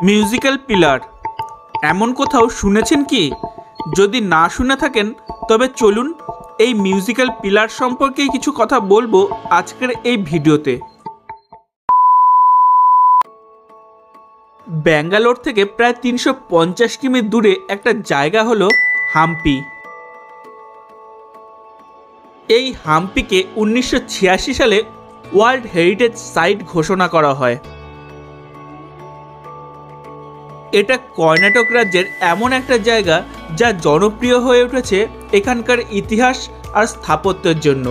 Musical pillar এমন কোথাও শুনেছেন কি? যদি না শুনে থাকেন তবে চলুন এই মিউজিক্যাল পিলার সম্পর্কে কিছু কথা বলবো আজকের এই ভিডিওতে। ব্যাঙ্গালোর থেকে প্রায় 350 কিমি দূরে একটা জায়গা হলো হাম্পি। এই হাম্পিকে 1986 সালে ওয়ার্ল্ড হেরিটেজ সাইট ঘোষণা করা হয়। এটা কর্ণাটক রাজ্যের এমন একটা জায়গা যা জনপ্রিয় হয়ে উঠেছে এখানকার ইতিহাস আর স্থাপত্যের জন্য।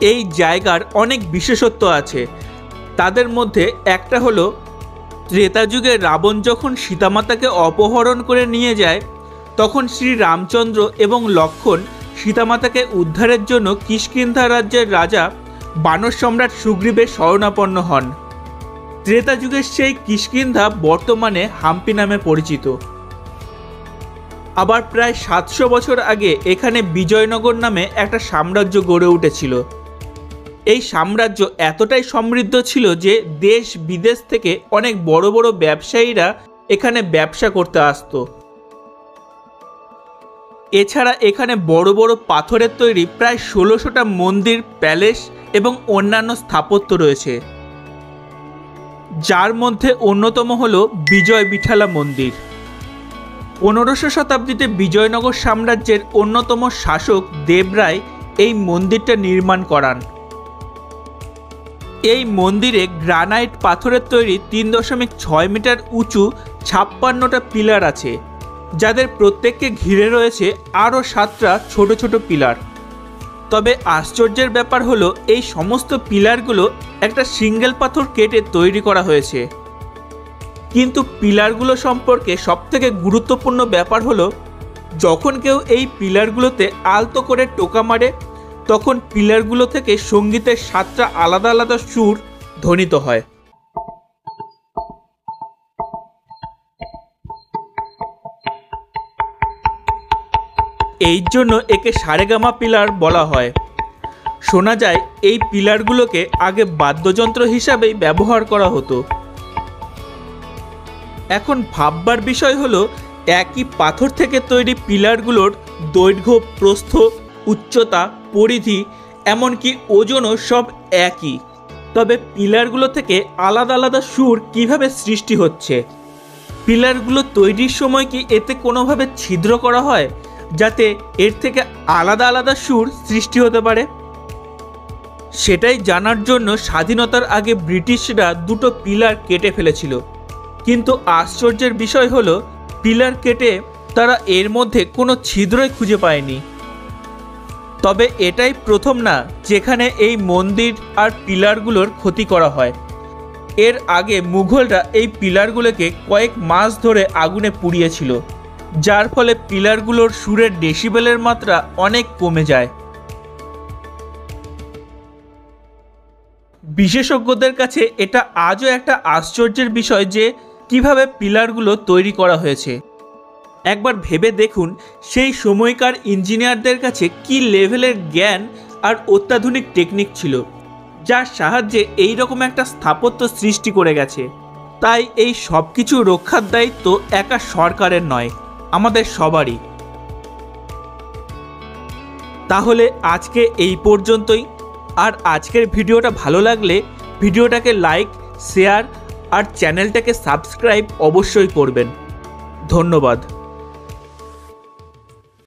এই জায়গার অনেক বিশেষত্ব আছে, তাদের মধ্যে একটা হলো ত্রেতা যুগে রাবণ যখন সীতামাতাকে অপহরণ করে নিয়ে যায় তখন শ্রী রামচন্দ্র এবং লক্ষ্মণ সীতামাতাকে উদ্ধারের জন্য কিষ্কিন্ধা রাজ্যের রাজা বানর সম্রাট সুগ্রীবের শরণাপন্ন হন। ত্রেতা যুগের সেই কিষ্কিন্ধা বর্তমানে হাম্পি নামে পরিচিত। আবার প্রায় 700 বছর আগে এখানে বিজয়নগর নামে একটা সাম্রাজ্য গড়ে উঠেছিল। এই সাম্রাজ্য এতটাই সমৃদ্ধ ছিল যে দেশ বিদেশ থেকে অনেক বড় বড় ব্যবসায়ীরা এখানে ব্যবসা করতে আসতো। এছাড়া এখানে বড় বড় পাথরের তৈরি প্রায় 1600টা মন্দির, প্যালেস এবং অন্যান্য স্থাপত্য রয়েছে, যার মধ্যে অন্যতম হল বিজয় বিঠালা মন্দির। 1500 শতাব্দীতে বিজয়নগর সাম্রাজ্যের অন্যতম শাসক দেবরায় এই মন্দিরটা নির্মাণ করান। এই মন্দিরে গ্রানাইট পাথরের তৈরি 3.6 মিটার উঁচু 56টা পিলার আছে, যাদের প্রত্যেককে ঘিরে রয়েছে আরও 7টা ছোট ছোট পিলার। তবে আশ্চর্যের ব্যাপার হলো এই সমস্ত পিলারগুলো একটা সিঙ্গেল পাথর কেটে তৈরি করা হয়েছে। কিন্তু পিলারগুলো সম্পর্কে সবথেকে গুরুত্বপূর্ণ ব্যাপার হলো যখন কেউ এই পিলারগুলোতে আলতো করে টোকা মারে তখন পিলারগুলো থেকে সঙ্গীতের 7টা আলাদা আলাদা সুর ধ্বনিত হয়। এই জন্য একে সারেগামা পিলার বলা হয়। শোনা যায় এই পিলারগুলোকে আগে বাদ্যযন্ত্র হিসাবেই ব্যবহার করা হতো। এখন ভাববার বিষয় হলো একই পাথর থেকে তৈরি পিলারগুলোর দৈর্ঘ্য, প্রস্থ, উচ্চতা, পরিধি এমনকি ওজনও সব একই। তবে পিলারগুলো থেকে আলাদা আলাদা সুর কিভাবে সৃষ্টি হচ্ছে? পিলারগুলো তৈরির সময় কি এতে কোনোভাবে ছিদ্র করা হয় যাতে এর থেকে আলাদা আলাদা সুর সৃষ্টি হতে পারে? সেটাই জানার জন্য স্বাধীনতার আগে ব্রিটিশরা 2টো পিলার কেটে ফেলেছিল। কিন্তু আশ্চর্যের বিষয় হলো পিলার কেটে তারা এর মধ্যে কোনো ছিদ্রই খুঁজে পায়নি। তবে এটাই প্রথম না যেখানে এই মন্দির আর পিলারগুলোর ক্ষতি করা হয়। এর আগে মুঘলরা এই পিলারগুলোকে কয়েক মাস ধরে আগুনে পুড়িয়েছিল, যার ফলে পিলারগুলোর সুরের ডেসিবেলের মাত্রা অনেক কমে যায়। বিশেষজ্ঞদের কাছে এটা আজও একটা আশ্চর্যের বিষয় যে কিভাবে পিলারগুলো তৈরি করা হয়েছে। একবার ভেবে দেখুন সেই সময়কার ইঞ্জিনিয়ারদের কাছে কি লেভেলের জ্ঞান আর অত্যাধুনিক টেকনিক ছিল, যার সাহায্যে এই রকম একটা স্থাপত্য সৃষ্টি করে গেছে। তাই এই সব কিছু রক্ষার দায়িত্ব একা সরকারের নয়, আমাদের সবারই। তাহলে আজকে এই পর্যন্তই। আর আজকের ভিডিওটা ভালো লাগলে ভিডিওটাকে লাইক, শেয়ার আর চ্যানেলটাকে সাবস্ক্রাইব অবশ্যই করবেন। ধন্যবাদ।